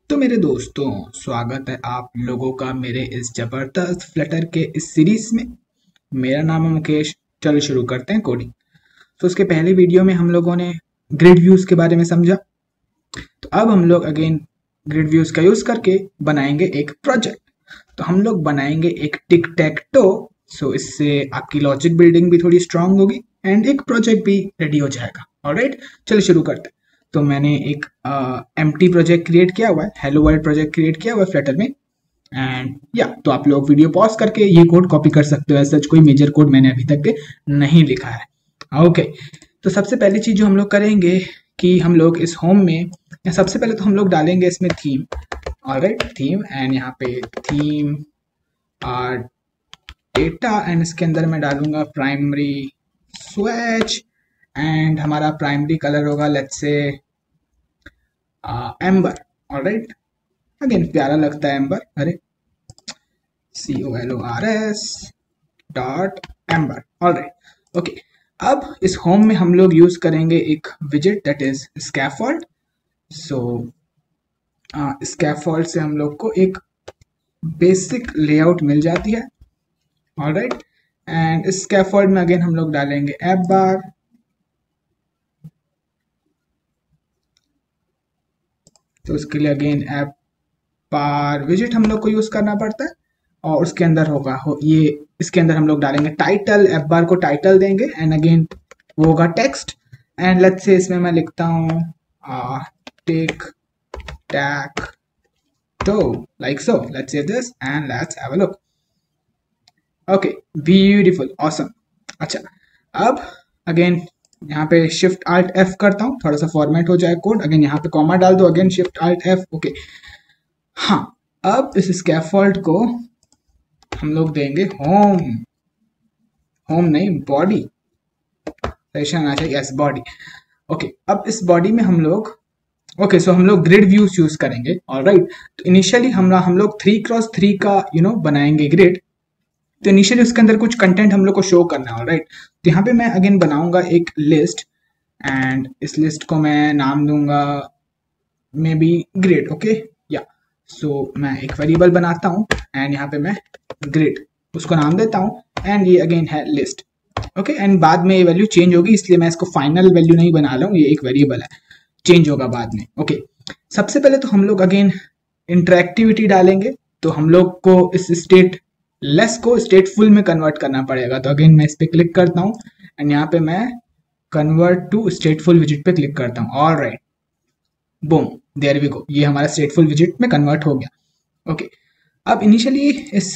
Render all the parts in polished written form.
तो मेरे दोस्तों, स्वागत है आप लोगों का मेरे इस जबरदस्त फ्लटर के इस सीरीज में। मेरा नाम है मुकेश। चलो शुरू करते हैं कोडिंग। तो उसके पहले वीडियो में हम लोगों ने ग्रिड व्यूज के बारे में समझा। तो अब हम लोग अगेन ग्रिड व्यूज का यूज करके बनाएंगे एक प्रोजेक्ट। तो हम लोग बनाएंगे एक टिक टैक टो। सो इससे आपकी लॉजिक बिल्डिंग भी थोड़ी स्ट्रांग होगी एंड एक प्रोजेक्ट भी रेडी हो जाएगा। ऑलराइट, चलो शुरू करते हैं। तो मैंने एक एम्प्टी प्रोजेक्ट क्रिएट किया हुआ है, हेलो वर्ल्ड प्रोजेक्ट क्रिएट किया हुआ है फ्लटर में। एंड या तो आप लोग वीडियो पॉज करके ये कोड कॉपी कर सकते हो। ऐसा कोई मेजर कोड मैंने अभी तक के नहीं लिखा है। ओके, तो सबसे पहली चीज जो हम लोग करेंगे कि हम लोग इस होम में या सबसे पहले तो हम लोग डालेंगे इसमें थीम। ऑलराइट, थीम एंड यहाँ पे थीम डेटा एंड इसके अंदर मैं डालूंगा प्राइमरी स्विच एंड हमारा प्राइमरी कलर होगा let's say amber. Alright, again प्यारा लगता है एम्बर। अरे COLORS dot amber. Alright, okay. अब इस होम में हम लोग यूज करेंगे एक विजेट that is scaffold. So scaffold से हम लोग को एक बेसिक लेआउट मिल जाती है। ऑलराइट, एंड इस स्कैफोल्ड में अगेन हम लोग डालेंगे ऐप बार। तो उसके लिए अगेन ऐप बार विजेट हम लोग को यूज करना पड़ता है और उसके अंदर होगा ये इसके अंदर हम लोग डालेंगे टाइटल। ऐप बार को टाइटल देंगे एंड अगेन वो होगा टेक्स्ट। एंड लेट्स से इसमें मैं लिखता हूँ tic tac toe like so. Let's say this and let's have a look. Okay, beautiful, awesome. अच्छा, अब अगेन यहाँ पे शिफ्ट आल्ट एफ करता हूँ, थोड़ा सा फॉर्मेट हो जाए कोड। अगेन यहाँ पे कॉमा डाल दो, again shift alt F. Okay, हाँ, अब इस स्कैफोल्ड को हम लोग देंगे होम। होम नहीं, बॉडी सेशन आना चाहिए। Yes, body. ओके, अब इस बॉडी में हम लोग सो हम लोग ग्रिड व्यूज यूज करेंगे। ऑलराइट, तो इनिशियली हम लोग 3x3 का बनाएंगे ग्रिड। तो इनिशियली उसके अंदर कुछ कंटेंट हम लोग को शो करना है। ऑलराइट, तो यहाँ पे मैं अगेन बनाऊंगा एक लिस्ट एंड इस लिस्ट को मैं नाम दूंगा मे बी ग्रिड। ओके, या सो मैं एक वेरिएबल बनाता हूँ एंड यहाँ पे मैं ग्रिड उसको नाम देता हूँ एंड ये अगेन है लिस्ट। ओके, एंड बाद में ये वैल्यू चेंज होगी, इसलिए मैं इसको फाइनल वैल्यू नहीं बना रहा हूँ, ये एक वेरिएबल है, चेंज होगा बाद में। ओके, सबसे पहले तो हम लोग अगेन इंटरेक्टिविटी डालेंगे। तो हम लोग को इस स्टेट लेस को स्टेटफुल में कन्वर्ट करना पड़ेगा। तो अगेन मैं इस पे क्लिक करता हूँ एंड यहाँ पे मैं कन्वर्ट टू स्टेटफुल विजिट पे क्लिक करता हूँ। All right, boom, there we go, ये हमारा स्टेटफुल विजिट में कन्वर्ट हो गया। ओके, अब इनिशियली इस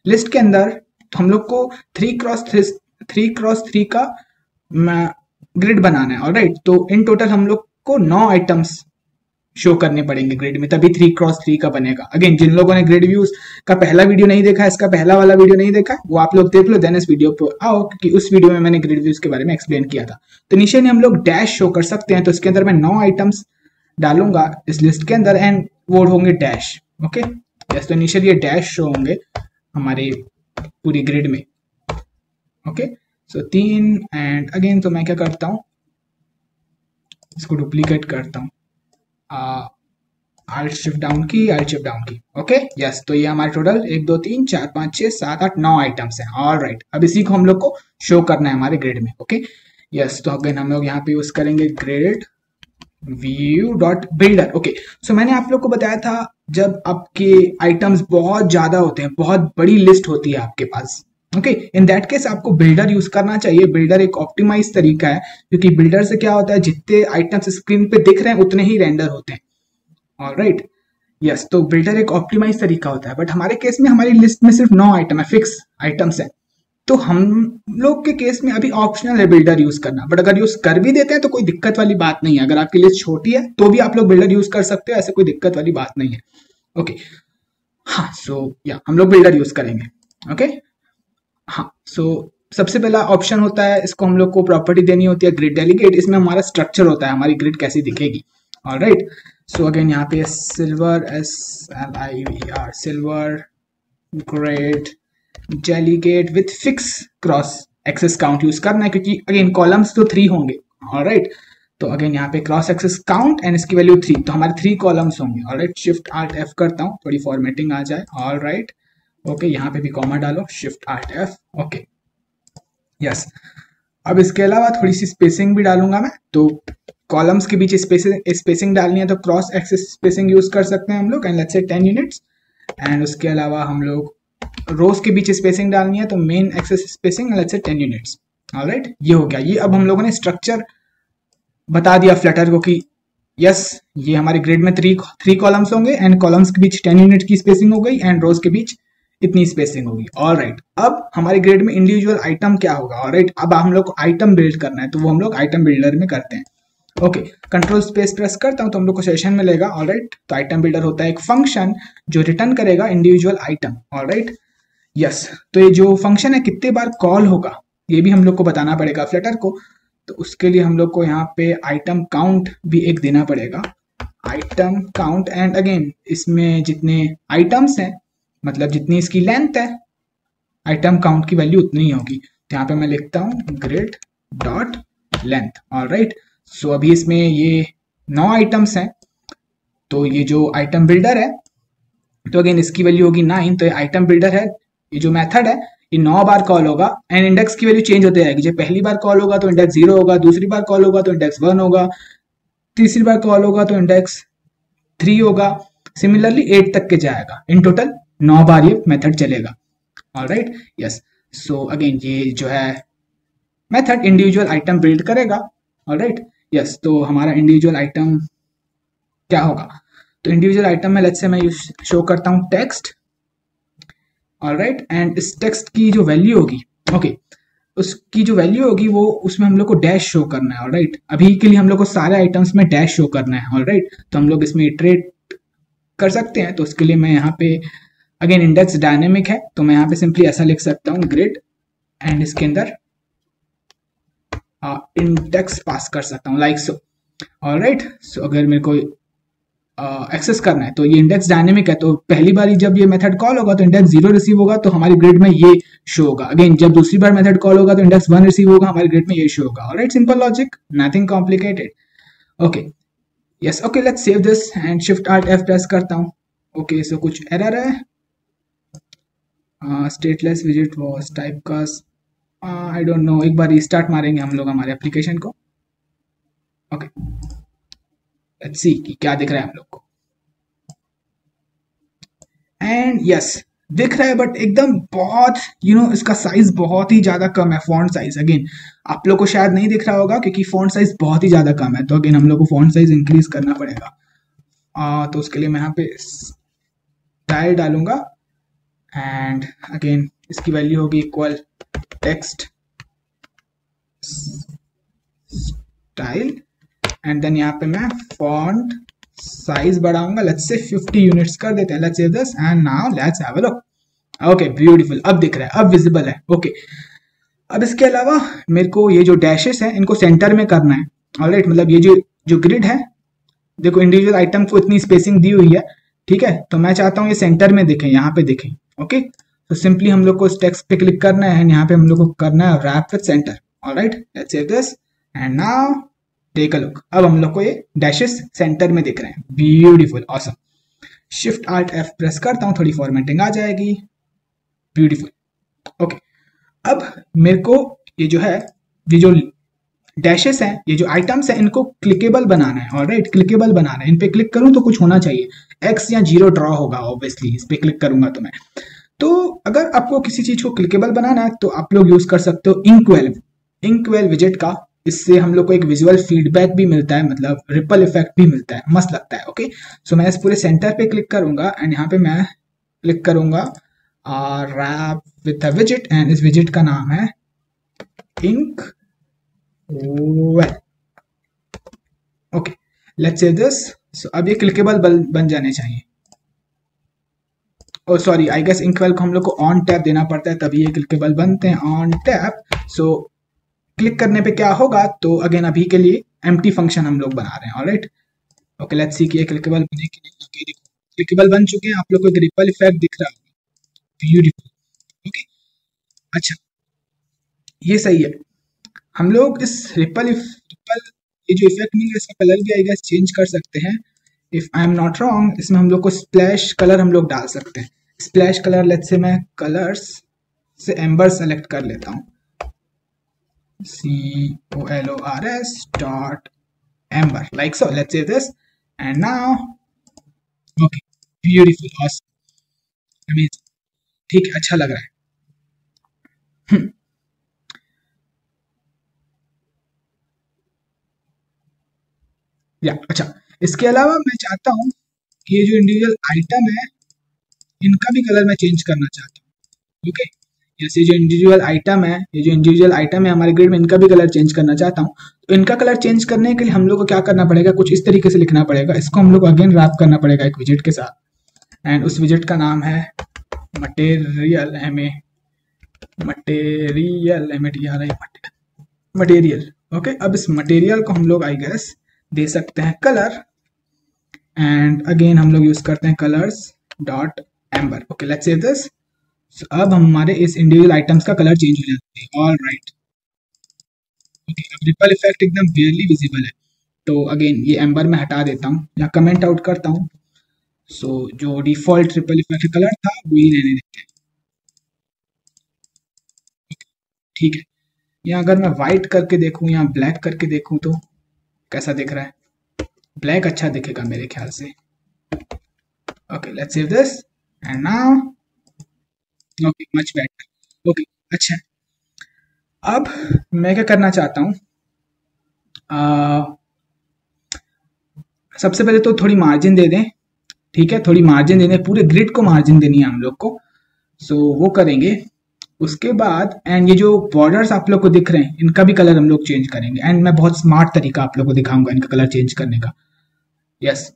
लिस्ट के अंदर हम लोग को 3x3 का ग्रिड बनाना है। ऑलराइट, तो इन टोटल हम लोग को 9 आइटम्स शो करने पड़ेंगे ग्रिड में, तभी 3x3 का बनेगा। अगेन जिन लोगों ने ग्रिड व्यूज का पहला वीडियो नहीं देखा, इसका पहला वाला वीडियो नहीं देखा, वो आप लोग देख लो, देन इस वीडियो पर आओ, क्योंकि उस वीडियो में मैंने ग्रिड व्यूज के बारे में एक्सप्लेन किया था। तो इनिशियली हम लोग डैश शो कर सकते हैं, तो इसके अंदर मैं 9 आइटम्स डालूंगा इस लिस्ट के अंदर एंड वो होंगे डैश। ओके, यस, तो इनिशियली ये डैश शो होंगे हमारे पूरी ग्रिड में। ओके, सो 3 एंड अगेन तो मैं क्या करता हूँ, इसको डुप्लीकेट करता हूँ, आल्ट शिफ्ट डाउन की, आल्ट शिफ्ट डाउन की। ओके, यस, तो ये हमारे टोटल 1 2 3 4 5 6 7 8 9 आइटम्स हैं। ऑल राइट, अब इसी को हम लोग को शो करना है हमारे ग्रिड में। ओके, यस, तो अगेन हम लोग यहाँ पे यूज करेंगे grid view dot builder. Okay, so मैंने आप लोग को बताया था जब आपके आइटम्स बहुत ज्यादा होते हैं, बहुत बड़ी लिस्ट होती है आपके पास, ओके, इन दैट केस आपको बिल्डर यूज करना चाहिए। बिल्डर एक ऑप्टिमाइज तरीका है, क्योंकि बिल्डर से क्या होता है, जितने आइटम्स स्क्रीन पे दिख रहे हैं उतने ही रेंडर होते हैं। ऑलराइट, यस, तो बिल्डर एक ऑप्टिमाइज तरीका होता है, बट हमारे केस में हमारी लिस्ट में सिर्फ 9 आइटम है, फिक्स आइटम्स है। तो हम लोग के केस में अभी ऑप्शनल है बिल्डर यूज करना, बट अगर यूज कर भी देते हैं तो कोई दिक्कत वाली बात नहीं है। अगर आपकी लिस्ट छोटी है तो भी आप लोग बिल्डर यूज कर सकते हो, ऐसे कोई दिक्कत वाली बात नहीं है। ओके, हाँ, सो या हम लोग बिल्डर यूज करेंगे। ओके, हाँ, सो सबसे पहला ऑप्शन होता है, इसको हम लोग को प्रॉपर्टी देनी होती है ग्रिड डेलीगेट। इसमें हमारा स्ट्रक्चर होता है, हमारी ग्रिड कैसी दिखेगी। ऑलराइट, सो अगेन यहाँ पे sliver SLIVER sliver grid delegate with fix cross axis count use करना है, क्योंकि अगेन कॉलम्स तो 3 होंगे। ऑलराइट, तो अगेन यहाँ पे क्रॉस एक्सेस काउंट एंड इसकी वैल्यू 3, तो हमारे 3 कॉलम्स होंगे। ऑलराइट, शिफ्ट आर्ट एफ करता हूँ, थोड़ी फॉर्मेटिंग आ जाए। ऑलराइट, ओके, यहाँ पे भी कॉमा डालो, shift art F, okay, yes. अब इसके अलावा थोड़ी सी स्पेसिंग भी डालूंगा मैं, तो कॉलम्स के बीच स्पेसिंग डालनी है तो क्रॉस एक्सेस स्पेसिंग यूज कर सकते हैं हम लोग, and let's say 10 units. And उसके अलावा हम लोग रोज के बीच स्पेसिंग डालनी है तो main access spacing let's say 10 units. Alright, ये हो गया। ये अब हम लोगों ने स्ट्रक्चर बता दिया फ्लटर को कि यस, ये हमारे ग्रिड में 3 कॉलम्स होंगे एंड कॉलम्स के बीच 10 यूनिट की स्पेसिंग हो गई एंड रोज के बीच इतनी स्पेसिंग होगी। ऑलराइट, अब हमारे ग्रिड में इंडिविजुअल आइटम क्या होगा। ऑलराइट, अब हम लोग को आइटम बिल्ड करना है तो वो हम लोग आइटम बिल्डर में करते हैं। ओके, कंट्रोल स्पेस प्रेस करता हूं तो हम लोग को सेशन मिलेगा। ऑलराइट, तो आइटम बिल्डर होता है एक फंक्शन जो रिटर्न करेगा इंडिविजुअल आइटम। ऑलराइट, यस, तो ये जो फंक्शन है कितने बार कॉल होगा ये भी हम लोग को बताना पड़ेगा फ्लटर को। तो उसके लिए हम लोग को यहाँ पे आइटम काउंट भी एक देना पड़ेगा, आइटम काउंट। एंड अगेन इसमें जितने आइटम्स हैं, मतलब जितनी इसकी लेंथ है, आइटम काउंट की वैल्यू उतनी ही होगी। तो यहाँ पे मैं लिखता हूँ ग्रिड डॉट लेंथ। ऑलराइट, सो अभी इसमें ये 9 आइटम्स हैं, तो ये जो आइटम बिल्डर है तो अगेन इसकी वैल्यू होगी 9। तो ये आइटम बिल्डर है, ये जो मेथड है ये 9 बार कॉल होगा एंड इंडेक्स की वैल्यू चेंज होती जाएगी। जब पहली बार कॉल होगा तो इंडेक्स 0 होगा, दूसरी बार कॉल होगा तो इंडेक्स 1 होगा, तीसरी बार कॉल होगा तो इंडेक्स 3 होगा, सिमिलरली 8 तक के जाएगा। इन टोटल 9 बार ये मेथड चलेगा। ऑलराइट, यस, सो अगेन ये जो है मेथड इंडिविजुअल आइटम बिल्ड करेगा। ऑलराइट, यस, तो हमारा इंडिविजुअल आइटम क्या होगा, तो इंडिविजुअल आइटम में लेट्स से मैं शो करता हूँ टेक्स्ट। ऑलराइट, एंड इस टेक्स्ट की जो वैल्यू होगी, ओके, उसकी जो वैल्यू होगी वो उसमें हम लोग को डैश शो करना है। ऑलराइट, अभी के लिए हम लोग को सारे आइटम्स में डैश शो करना है। ऑलराइट, तो हम लोग इसमें इटरेट कर सकते हैं। तो उसके लिए मैं यहाँ पे अगेन इंडेक्स डायनेमिक है तो मैं यहाँ पे सिंपली ऐसा लिख सकता हूँ ग्रिड एंड इसके अंदर इंडेक्स पास कर सकता हूँ लाइक सो। ऑलराइट, सो अगर मेरे को एक्सेस करना है तो ये इंडेक्स डायनेमिक है, तो पहली बार जब ये मेथड कॉल होगा तो इंडेक्स 0 रिसीव होगा तो हमारी ग्रिड में ये शो होगा। अगेन जब दूसरी बार मेथड कॉल होगा तो इंडेक्स 1 रिसीव होगा, हमारी ग्रिड में ये शो होगा। Alright, simple logic, nothing complicated. Okay, yes, okay, let's save this and shift alt F press करता हूँ। ओके, सो कुछ एरर है, stateless visit was typecast, I don't know, एक बार रीस्टार्ट मारेंगे हम लोग हमारे एप्लीकेशन को। ओके, लेट्स सी कि क्या दिख रहा है हम लोग को। एंड यस, दिख रहा है बट एकदम बहुत इसका साइज बहुत ही ज्यादा कम है, फॉन्ट साइज। अगेन आप लोग को शायद नहीं दिख रहा होगा क्योंकि फॉन्ट साइज बहुत ही ज्यादा कम है, तो अगेन हम लोग को फॉन्ट साइज इंक्रीज करना पड़ेगा। तो उसके लिए मैं यहाँ पे स्टाइल डालूंगा एंड अगेन इसकी वैल्यू होगी equal text style and then यहाँ पे मैं फॉन्ट साइज बढ़ाऊंगा, लेट्स से 50 यूनिट्स कर देते हैं। Let's save this and now let's have a look. Okay, beautiful, अब दिख रहा है, अब विजिबल है। ओके, अब इसके अलावा मेरे को ये जो डैशेस हैं इनको सेंटर में करना है। ऑलराइट, मतलब ये जो ग्रिड है, देखो इंडिविजुअल आइटम को इतनी स्पेसिंग दी हुई है, ठीक है, तो मैं चाहता हूँ ये सेंटर में दिखे, यहाँ पे दिखे। ओके, तो सिंपली हम लोग को इस टेक्स्ट पे क्लिक करना है, यहाँ पे हम लोग को करना है wrap with center. All right, let's save this and now take a look. अब हम लोग को ये डैशेस सेंटर में दिख रहे हैं, beautiful, awesome. Shift alt F press करता हूँ, थोड़ी फॉर्मेटिंग आ जाएगी, ब्यूटीफुल। ओके, अब मेरे को ये जो डैशेस हैं, ये जो आइटम्स हैं, इनको क्लिकेबल बनाना है। ऑलराइट, क्लिकेबल बनाना है, इन पे क्लिक करूं तो कुछ होना चाहिए, एक्स या 0 ड्रॉ होगा ऑब्वियसली, इस पे क्लिक करूंगा तो मैं। तो अगर आपको किसी चीज को क्लिकेबल बनाना है तो आप लोग यूज कर सकते हो इंकवेल विजेट का। इससे हम लोग को एक विजुअल फीडबैक भी मिलता है, मतलब रिपल इफेक्ट भी मिलता है, मस्त लगता है। ओके, सो मैं इस पूरे सेंटर पे क्लिक करूंगा एंड यहाँ पे मैं क्लिक करूंगा रैप विद अ विजेट एंड इस विजेट का नाम है ink well. Okay, let's say this. So अब ये क्लिकेबल बन जाने चाहिए। ओ सॉरी, आई गेस इंकवेल को हम लोग को ऑन टैप देना पड़ता है तभी ये क्लिकेबल बनते हैं, ऑन टैप। सो क्लिक करने पे क्या होगा, तो अगेन अभी के लिए एम्प्टी फंक्शन हम लोग बना रहे हैं। ऑलराइट, ओके, लेट्स सी कि ये क्लिकेबल बने कि नहीं। क्लिकेबल बन चुके हैं, आप लोग को एक रिपल इफेक्ट दिख रहा है, ब्यूटीफुल। ओके, अच्छा, ये सही है। हम लोग इस रिपल ये जो इफेक्ट मिल रहा है इसका कलर भी आई गेस चेंज कर सकते हैं। If I am not wrong, इसमें हम लोग को स्प्लैश कलर हम लोग डाल सकते हैं। स्प्लैश कलर, लेट्स से मैं कलर्स से एम्बर सेलेक्ट कर लेता हूँ, COLORS.Ember, like so. Let's save this and now, okay, beautiful, awesome, amazing, ठीक है, अच्छा लग रहा है। या अच्छा, इसके अलावा मैं चाहता हूँ कि ये जो इंडिविजुअल आइटम है इनका भी कलर मैं चेंज करना चाहता हूँ। ओके, जैसे जो इंडिविजुअल आइटम है, ये जो इंडिविजुअल आइटम है हमारे ग्रिड में, इनका भी कलर चेंज करना चाहता हूँ। तो इनका कलर चेंज करने के लिए हम लोग को क्या करना पड़ेगा, कुछ इस तरीके से लिखना पड़ेगा। इसको हम लोग अगेन रैप करना पड़ेगा एक विजेट के साथ, एंड उस विजेट का नाम है मटेरियल, मटेरियल। ओके, अब इस मटेरियल को हम लोग आई गेस दे सकते हैं कलर, एंड अगेन हम लोग यूज करते हैं colors.ember। Okay, let's save this. अब हमारे इस इंडिविजुअल आइटम्स का कलर चेंज हो जाता है। ऑल राइट, ओके, अब रिपल इफेक्ट एकदम क्लियरली विजिबल है। तो अगेन ये एम्बर में हटा देता हूँ या कमेंट आउट करता हूँ। सो जो डिफॉल्ट रिपल इफेक्ट कलर था वही रहने देते हैं। ठीक है, या अगर मैं व्हाइट करके देखूँ या ब्लैक करके देखूँ तो कैसा दिख रहा है? ब्लैक अच्छा दिखेगा मेरे ख्याल से। Okay, let's save this and now, okay, much better. Okay, अच्छा, अब मैं क्या करना चाहता हूँ, सबसे पहले तो थोड़ी मार्जिन दे दें। ठीक है, थोड़ी मार्जिन दे दें, पूरे ग्रिड को मार्जिन देनी है हम लोग को। सो वो करेंगे। उसके बाद एंड ये जो बॉर्डर्स आप लोग को दिख रहे हैं इनका भी कलर हम लोग चेंज करेंगे, एंड मैं बहुत स्मार्ट तरीका आप लोग को दिखाऊंगा इनका कलर चेंज करने का। यस,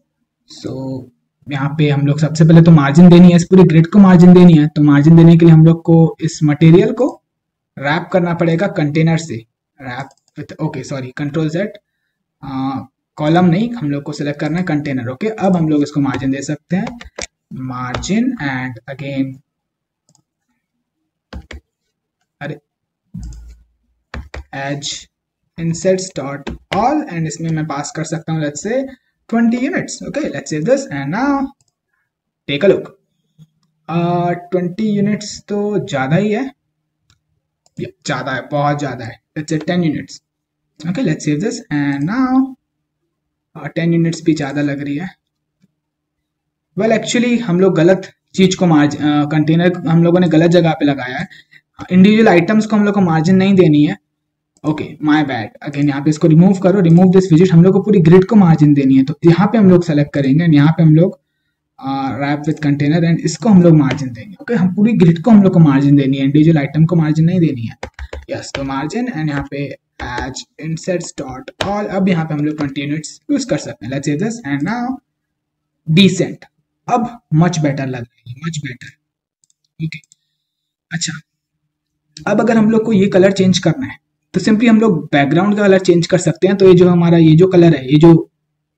सो यहाँ पे हम लोग सबसे पहले तो मार्जिन देनी है, इस पूरे ग्रिड को मार्जिन देनी है। तो मार्जिन देने के लिए हम लोग को इस मटेरियल को रैप करना पड़ेगा कंटेनर से, wrap with, okay sorry, control Z, column नहीं, हम लोग को सिलेक्ट करना है कंटेनर। ओके, अब हम लोग इसको मार्जिन दे सकते हैं, margin, and again edge insets dot all, and इसमें मैं पास कर सकता हूँ let's say 20 units. Okay, let's save this and now take a look. 20 units तो ज्यादा ही है, ज्यादा है, बहुत ज्यादा है। Let's say 10 units. Okay, let's save this and now 10 units भी ज्यादा लग रही है। वेल एक्चुअली हम लोग गलत चीज को कंटेनर हम लोगों ने गलत जगह पे लगाया है। इंडिविजुअल आइटम्स को हम लोग को मार्जिन नहीं देनी है। Okay, my bad. अगेन यहाँ पे इसको रिमूव करो, रिमूव दिस विजिट। हम लोग को पूरी ग्रिड को मार्जिन देनी है, तो यहाँ पे हम लोग सेलेक्ट करेंगे एंड यहाँ पे हम लोग रैप विद कंटेनर, एंड इसको हम लोग मार्जिन देंगे। ओके, हम पूरी ग्रिड को हम लोग को मार्जिन देनी है, इंडिविजुअल आइटम को मार्जिन नहीं देनी है। यस, तो मार्जिन एंड यहाँ पे एज insets dot all। अब यहाँ पे हम लोग 20 यूनिट्स यूज कर सकते हैं। Let's save this and now decent. अब मच बेटर लग रही है, मच बेटर। ओके, अच्छा, अब अगर हम लोग को ये कलर चेंज करना है तो सिंपली हम लोग बैकग्राउंड का कलर चेंज कर सकते हैं। तो ये जो हमारा ये जो कलर है, ये जो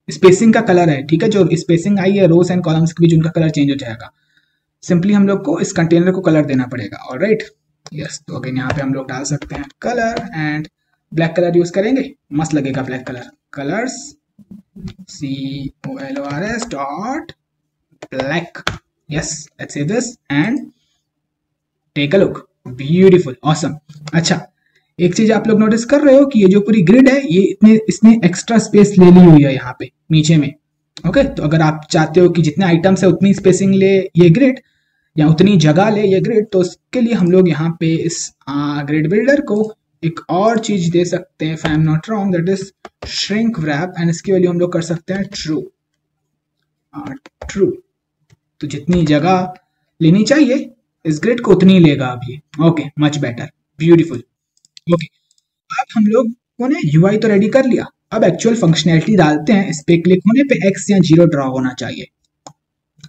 स्पेसिंग का कलर है, ठीक है, जो स्पेसिंग आई है रोज एंड कॉलम्स के बीच, उनका कलर चेंज हो जाएगा। सिंपली हम लोग को इस कंटेनर को कलर देना पड़ेगा। ऑलराइट, यस, तो अगेन यहाँ पे हम लोग डाल सकते हैं colour, and black colour use करेंगे, मस्त लगेगा black colour. Colours COLORS dot black. Yes, let's say this and take a look, beautiful, awesome. अच्छा, एक चीज आप लोग नोटिस कर रहे हो कि ये जो पूरी ग्रिड है ये इसने एक्स्ट्रा स्पेस ले ली हुई है यहाँ पे नीचे में। ओके, तो अगर आप चाहते हो कि जितने आइटम्स है उतनी स्पेसिंग ले ये ग्रिड, या उतनी जगह ले ये ग्रिड, तो उसके लिए हम लोग यहाँ पे इस ग्रिड बिल्डर को एक और चीज दे सकते हैं, if I am not wrong, that is shrink wrap, and इसकी वैल्यू हम लोग कर सकते हैं ट्रू। ट्रू, तो जितनी जगह लेनी चाहिए इस ग्रिड को उतनी लेगा अभी। Okay, much better, beautiful. Okay, अब हम लोगों ने यूआई तो रेडी कर लिया, अब एक्चुअल फंक्शनैलिटी डालते हैं। इस पे क्लिक होने पे एक्स या 0 ड्रॉ होना चाहिए।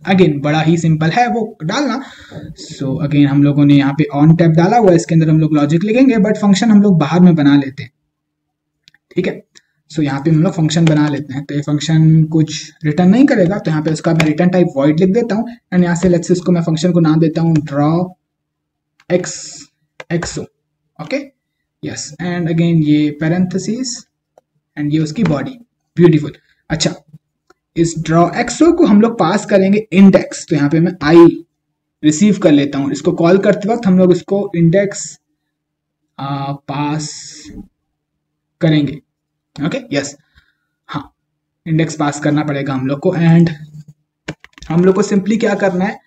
अगेन बड़ा ही सिंपल है वो डालना। सो अगेन हम लोगों ने यहाँ पे ऑन टैब डाला हुआ है, इसके अंदर हम लोग लॉजिक लिखेंगे, बट फंक्शन हम लोग बाहर में बना लेते हैं। ठीक है, सो यहाँ पे हम लोग फंक्शन बना लेते हैं। तो ये फंक्शन कुछ रिटर्न नहीं करेगा, तो यहाँ पे उसका मैं रिटर्न टाइप वॉइड लिख देता हूँ, एंड यहाँ से लेट्स से इसको मैं फंक्शन को नाम देता हूँ draw X O. Okay, yes, and again ये पैरेंथेसिस एंड ये उसकी बॉडी। ब्यूटीफुल। अच्छा, इस ड्रॉ एक्सो को हम लोग पास करेंगे इंडेक्स। तो यहाँ पे मैं आई रिसीव कर लेता हूँ। इसको कॉल करते वक्त हम लोग इसको इंडेक्स पास करेंगे। ओके, यस, हाँ, इंडेक्स पास करना पड़ेगा हम लोग को। एंड हम लोग को सिंपली क्या करना है,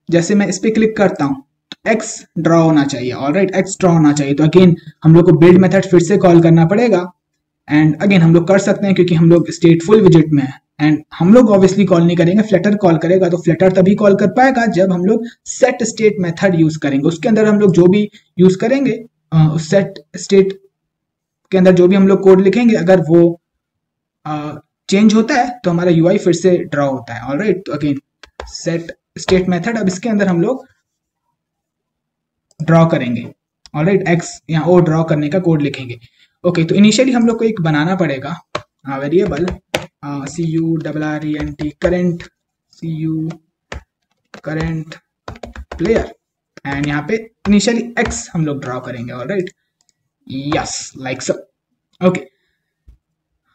जैसे मैं इस पे क्लिक करता हूँ एक्स ड्रॉ होना चाहिए। ऑलराइट, एक्स ड्रॉ होना चाहिए। तो अगेन हम लोग को बिल्ड मेथड फिर से कॉल करना पड़ेगा। एंड अगेन हम लोग कर सकते हैं क्योंकि हम लोग स्टेटफुल विजिट में है। एंड हम लोग ऑब्वियसली कॉल नहीं करेंगे, फ्लटर कॉल करेगा। तो फ्लटर तभी कॉल कर पाएगा जब हम लोग सेट स्टेट मेथड यूज करेंगे। उसके अंदर हम लोग जो भी यूज करेंगे, उस सेट स्टेट के अंदर जो भी हम लोग कोड लिखेंगे, अगर वो चेंज होता है तो हमारा यूआई फिर से ड्रॉ होता है। ऑलराइट, तो अगेन सेट स्टेट मेथड, अब इसके अंदर हम लोग ड्रॉ करेंगे। ऑलराइट, एक्स या ओ ड्रॉ करने का कोड लिखेंगे। ओके, तो इनिशियली हम लोग को एक बनाना पड़ेगा variable current current player, and यहाँ पे इनिशियली एक्स हम लोग ड्रॉ करेंगे। Alright, yes, like so. Okay,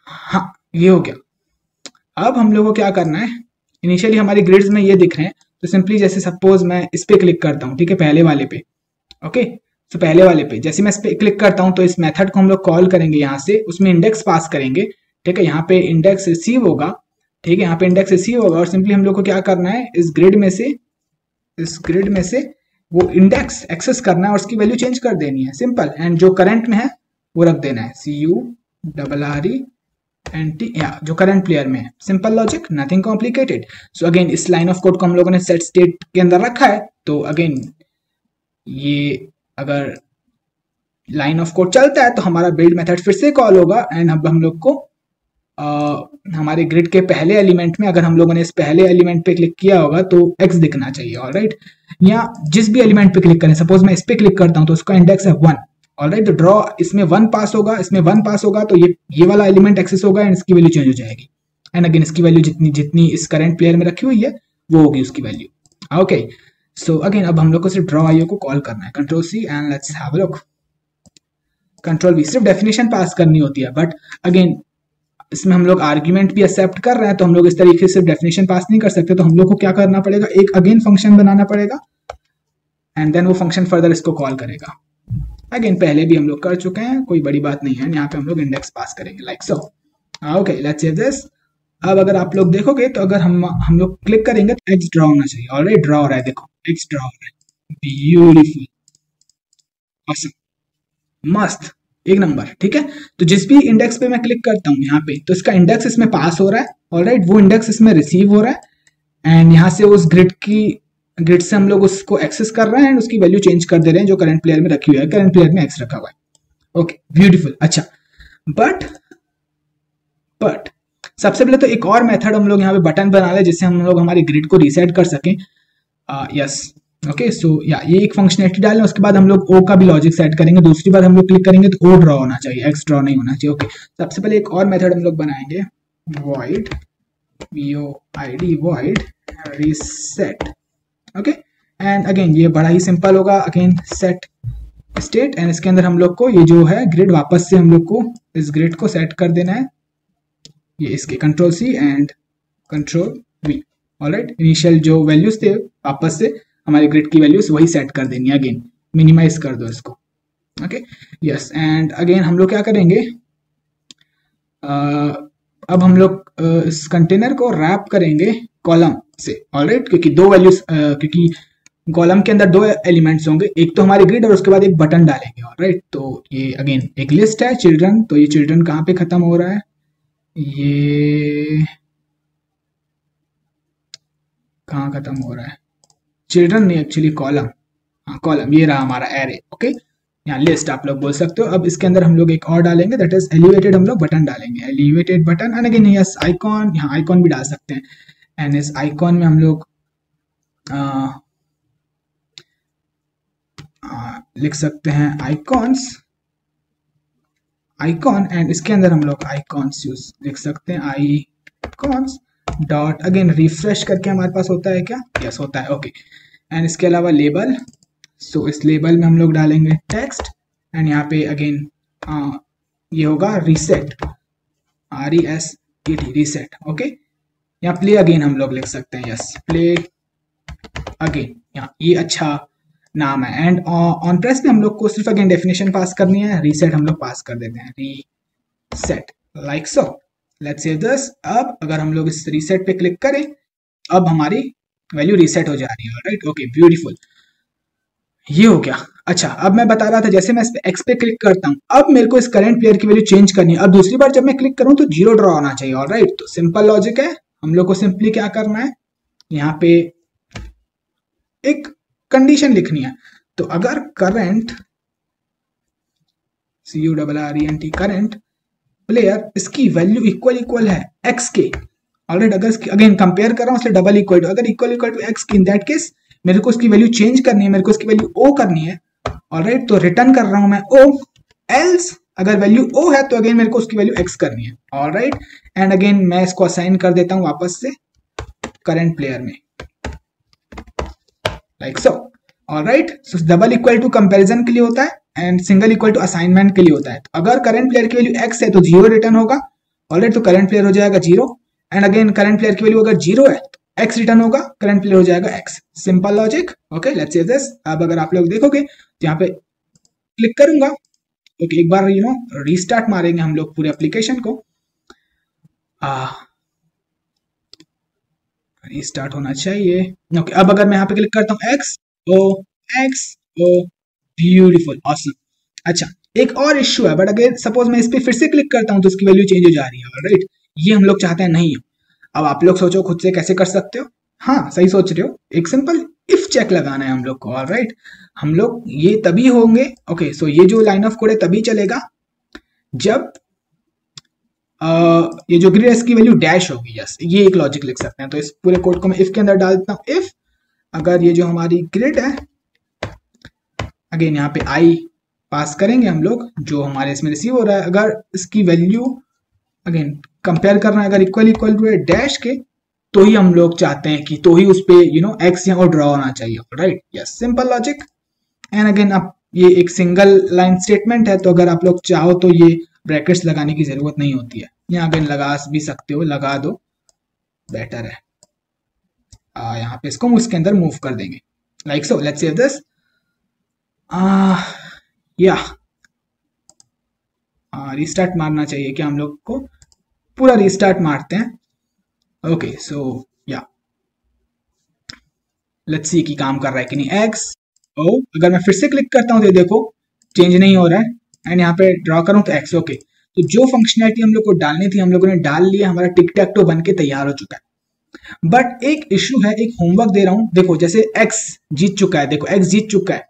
हाँ, ये हो गया। अब हम लोग को क्या करना है, इनिशियली हमारे ग्रिड्स में ये दिख रहे हैं। तो सिंपली जैसे सपोज मैं इस पे क्लिक करता हूँ, ठीक है, पहले वाले पे। ओके, तो पहले वाले पे जैसे मैं इस पे क्लिक करता हूँ तो इस मेथड को हम लोग कॉल करेंगे यहाँ से, उसमें इंडेक्स पास करेंगे। ठीक है, यहाँ पे इंडेक्स रिसीव होगा। ठीक है, यहाँ पे इंडेक्स रिसीव होगा और सिंपली हम लोग को क्या करना है, इस ग्रिड में से वो इंडेक्स एक्सेस करना है और उसकी वैल्यू चेंज कर देनी है। सिंपल। एंड जो करंट में है वो रख देना है CURRENT, या जो करंट प्लेयर में है। Simple logic, nothing complicated. So again इस लाइन ऑफ कोड को हम लोगों ने सेट स्टेट के अंदर रखा है। तो अगेन ये अगर लाइन ऑफ कोड चलता है तो हमारा बिल्ड मेथड फिर से कॉल होगा। एंड अब हम लोग को हमारे ग्रिड के पहले एलिमेंट में, अगर हम लोगों ने इस पहले एलिमेंट पे क्लिक किया होगा तो एक्स दिखना चाहिए। ऑलराइट, या जिस भी एलिमेंट पे क्लिक करें, सपोज मैं इस पे क्लिक करता हूं तो उसका इंडेक्स है 1। ऑलराइट, तो ड्रॉ इसमें 1 पास होगा, इसमें 1 पास होगा तो ये वाला एलिमेंट एक्सेस होगा एंड इसकी वैल्यू चेंज हो जाएगी। एंड अगेन इसकी वैल्यू जितनी इस करंट प्लेयर में रखी हुई है वो होगी उसकी वैल्यू। ओके, सो अगेन अब हम लोग को सिर्फ ड्रॉ आईओ को कॉल करना है। Ctrl+C and let's have a look. Ctrl+V, सिर्फ डेफिनेशन पास करनी होती है, बट अगेन इसमें हम लोग आर्ग्यूमेंट भी एक्सेप्ट कर रहे हैं तो हम लोग इस तरीके से डेफिनेशन पास नहीं कर सकते। तो हम लोग को क्या करना पड़ेगा, एक अगेन फंक्शन बनाना पड़ेगा एंड देन वो फंक्शन फर्दर इसको कॉल करेगा। अगेन पहले भी हम लोग कर चुके हैं, कोई बड़ी बात नहीं है। यहाँ पे हम लोग इंडेक्स पास करेंगे like so. Okay, let's save this. अब अगर आप लोग देखोगे तो अगर हम लोग क्लिक करेंगे तो एक्स ड्रॉ होना चाहिए। ऑलरेडी ड्रॉ हो रहा है, देखो एक्स ड्रॉ हो रहा है। ब्यूटीफुल, ऑसम, मस्त, एक नंबर। ठीक है, तो जिस भी इंडेक्स पे मैं क्लिक करता हूँ यहाँ पे, तो इसका इंडेक्स इसमें पास हो रहा है। ऑलराइट, वो इंडेक्स इसमें रिसीव हो रहा है एंड यहाँ से उस ग्रिड से हम लोग उसको एक्सेस कर रहे हैं एंड उसकी वैल्यू चेंज कर दे रहे हैं जो करंट प्लेयर में रखी हुई है। करंट प्लेयर में एक्स रखा हुआ है। Okay, beautiful. अच्छा, बट सबसे पहले तो एक और मेथड हम लोग यहाँ पे बटन बना ले जिससे हम लोग हमारी ग्रिड को रीसेट कर सकें। यस, ओके, सो या ये एक फंक्शनलिटी डालें। उसके बाद हम लोग ओ का भी लॉजिक सेट करेंगे। दूसरी बार हम लोग क्लिक करेंगे तो ओ ड्रॉ होना चाहिए, एक्स ड्रॉ नहीं होना चाहिए। ओके, सबसे पहले एक और मेथड हम लोग बनाएंगे, void void reset। Okay, and again ये बड़ा ही सिंपल होगा। अगेन सेट स्टेट एंड इसके अंदर हम लोग को ये जो है ग्रिड, वापस से हम लोग को इस ग्रिड को सेट कर देना है। ये इसके Ctrl+C and Ctrl+V। Alright, initial जो वैल्यूज थे वापस से हमारी ग्रिड की वैल्यूज वही सेट कर देनी है। अगेन मिनिमाइज कर दो इसको। ओके, यस, एंड अगेन हम लोग क्या करेंगे, अब हम लोग इस कंटेनर को रैप करेंगे कॉलम से। ऑलराइट, क्योंकि दो वैल्यूज, क्योंकि कॉलम के अंदर दो एलिमेंट्स होंगे, एक तो हमारी ग्रिड और उसके बाद एक बटन डालेंगे। ऑलराइट, तो ये अगेन एक लिस्ट है चिल्ड्रन। तो ये चिल्ड्रन कहाँ पे खत्म हो रहा है, ये कहाँ खत्म हो रहा है, चिल्ड्रन नहीं, एक्चुअली कॉलम। हाँ, कॉलम, ये रहा हमारा एरे। ओके, यहाँ लिस्ट आप लोग बोल सकते हो। अब इसके अंदर हम लोग एक और डालेंगे, दैट इज एलिवेटेड, हम लोग बटन डालेंगे, elevated button. And again yes icon, यहाँ आइकॉन भी डाल सकते हैं। एंड इस आइकॉन में हम लोग लिख सकते हैं आइकॉन्स, आइकॉन, एंड इसके अंदर हम लोग आइकॉन्स यूज लिख सकते हैं, आइकॉन्स डॉट। अगेन रिफ्रेश करके हमारे पास होता है क्या, यस होता है। ओके, एंड इसके अलावा लेबल। सो इस लेबल में हम लोग डालेंगे टेक्स्ट एंड यहाँ पे अगेन ये होगा रीसेट। RESET reset. ओके, यहाँ प्ले अगेन हम लोग लिख सकते हैं, यस प्ले अगेन, यहाँ ये अच्छा नाम है। एंड ऑन प्रेस पे हम लोग को सिर्फ अगेन डेफिनेशन पास करनी है, रीसेट हम लोग पास कर देते हैं, reset like so. Let's save this. अब अगर हम लोग इस रीसेट पे क्लिक करें, अब हमारी वैल्यू रीसेट हो जा रही है, राइट। ओके ब्यूटीफुल, ये हो गया। अच्छा, अब मैं बता रहा था जैसे मैं इस पे एक्स पे क्लिक करता हूँ, अब मेरे को इस करंट प्लेयर की वैल्यू चेंज करनी है। अब दूसरी बार जब मैं क्लिक करूँ तो 0 ड्रॉ होना चाहिए, ऑलराइट। तो सिंपल लॉजिक है, हम लोग को सिंपली क्या करना है, यहाँ पे एक कंडीशन लिखनी है। तो अगर करंट CURRENT करंट प्लेयर इसकी वैल्यू इक्वल है एक्स के, ऑलराइट। अगर इसकी अगेन कंपेयर कर रहा हूँ इसलिए डबल इक्वल टू, अगर इक्वल टू एक्स की, इन दैट केस मेरे को इसकी वैल्यू चेंज करनी है, मेरे को इसकी वैल्यू ओ करनी है, ऑलराइट। तो रिटर्न कर रहा हूं मैं ओ, एल्स अगर वैल्यू ओ है तो अगेन मेरे को उसकी वैल्यू एक्स करनी है, ऑलराइट। एंड अगेन मैं इसको असाइन कर देता हूं वापस से करंट प्लेयर में, like so, all right. So double equal to comparison के लिए होता है and single equal to assignment के लिए होता है। तो अगर करंट प्लेयर की वैल्यू एक्स है तो 0 रिटर्न होगा, ऑलराइट। तो करंट प्लेयर हो जाएगा 0 एंड अगेन करंट प्लेयर की वैल्यू अगर 0 है तो एक्स रिटर्न होगा, करंट प्लेयर हो जाएगा x. Simple logic, okay let's save this. अब अगर आप लोग देखोगे तो यहाँ पे क्लिक करूंगा, ओके एक बार रीस्टार्ट मारेंगे हम लोग पूरे एप्लीकेशन को, रीस्टार्ट होना चाहिए। ओके, अब अगर मैं यहाँ पे क्लिक करता हूँ एक्स ओ ब्यूटीफुल ऑसम। अच्छा, एक और इश्यू है, बट अगर सपोज मैं इस पे फिर से क्लिक करता हूँ तो उसकी वैल्यू चेंज हो जा रही है, राइट। ये हम लोग चाहते हैं नहीं हो। अब आप लोग सोचो खुद से कैसे कर सकते हो। हाँ सही सोच रहे हो, एक सिंपल इफ चेक लगाना है हम लोग को, ऑलराइट। हम लोग ये तभी होंगे, ओके सो ये जो लाइन ऑफ कोड है तभी चलेगा जब ये जो ग्रिड है इसकी वैल्यू डैश होगी, यस ये एक लॉजिक लिख सकते हैं। तो इस पूरे कोड को मैं इफ के अंदर डाल देता हूँ। इफ अगर ये जो हमारी ग्रिड है, अगेन यहाँ पे आई पास करेंगे हम लोग जो हमारे इसमें रिसीव हो रहा है, अगर इसकी वैल्यू अगेन कंपेयर करना है अगर इक्वल टू है डैश के, तो ही हम लोग चाहते हैं कि तो ही उस पे एक्स यहाँ ड्रॉ होना चाहिए, right. Yes simple logic. And again आप ये एक सिंगल लाइन स्टेटमेंट है, तो अगर आप लोग चाहो तो ये ब्रैकेट्स लगाने की जरूरत नहीं होती है, यहाँ अगेन लगा भी सकते हो, लगा दो बेटर है। यहाँ पे इसको उसके अंदर मूव कर देंगे, like so. Let's save this. या रिस्टार्ट मारना चाहिए क्या हम लोग को, पूरा रिस्टार्ट मारते हैं। ओके सो या लेट्स सी कि काम कर रहा है कि नहीं। एक्स ओ, अगर मैं फिर से क्लिक करता हूँ तो देखो चेंज नहीं हो रहा है, एंड यहाँ पे ड्रॉ करूँ तो एक्स। ओके, तो जो फंक्शनैलिटी हम लोग को डालनी थी हम लोगों ने डाल लिया, हमारा टिक टैक टो बन के तैयार हो चुका है। बट एक इश्यू है, एक होमवर्क दे रहा हूँ। देखो जैसे एक्स जीत चुका है, देखो एक्स जीत चुका है,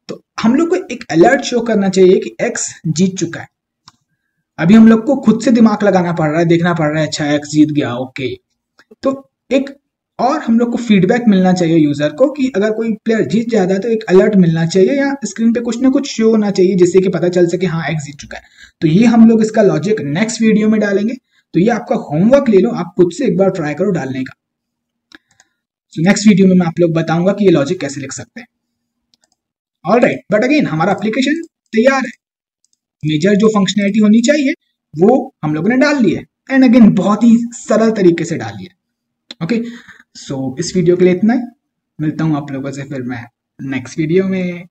तो हम लोग को एक अलर्ट शो करना चाहिए कि एक्स जीत चुका है। अभी हम लोग को खुद से दिमाग लगाना पड़ रहा है, देखना पड़ रहा है, अच्छा एक्स जीत गया, ओके। तो एक और हम लोग को फीडबैक मिलना चाहिए यूजर को कि अगर कोई प्लेयर जीत जाता है तो एक अलर्ट मिलना चाहिए या स्क्रीन पे कुछ ना कुछ शो होना चाहिए जिससे कि पता चल सके हाँ एक्स जीत चुका है। तो ये हम लोग इसका लॉजिक नेक्स्ट वीडियो में डालेंगे, तो ये आपका होमवर्क ले लो, आप खुद से एक बार ट्राई करो डालने का। तो नेक्स्ट वीडियो में मैं आप लोग बताऊंगा कि ये लॉजिक कैसे लिख सकते हैं, ऑलराइट। बट अगेन हमारा एप्लीकेशन तैयार है, मेजर जो फंक्शनैलिटी होनी चाहिए वो हम लोगों ने डाल ली है, एंड अगेन बहुत ही सरल तरीके से डाल लिया। ओके सो इस वीडियो के लिए इतना ही, मिलता हूँ आप लोगों से फिर मैं नेक्स्ट वीडियो में।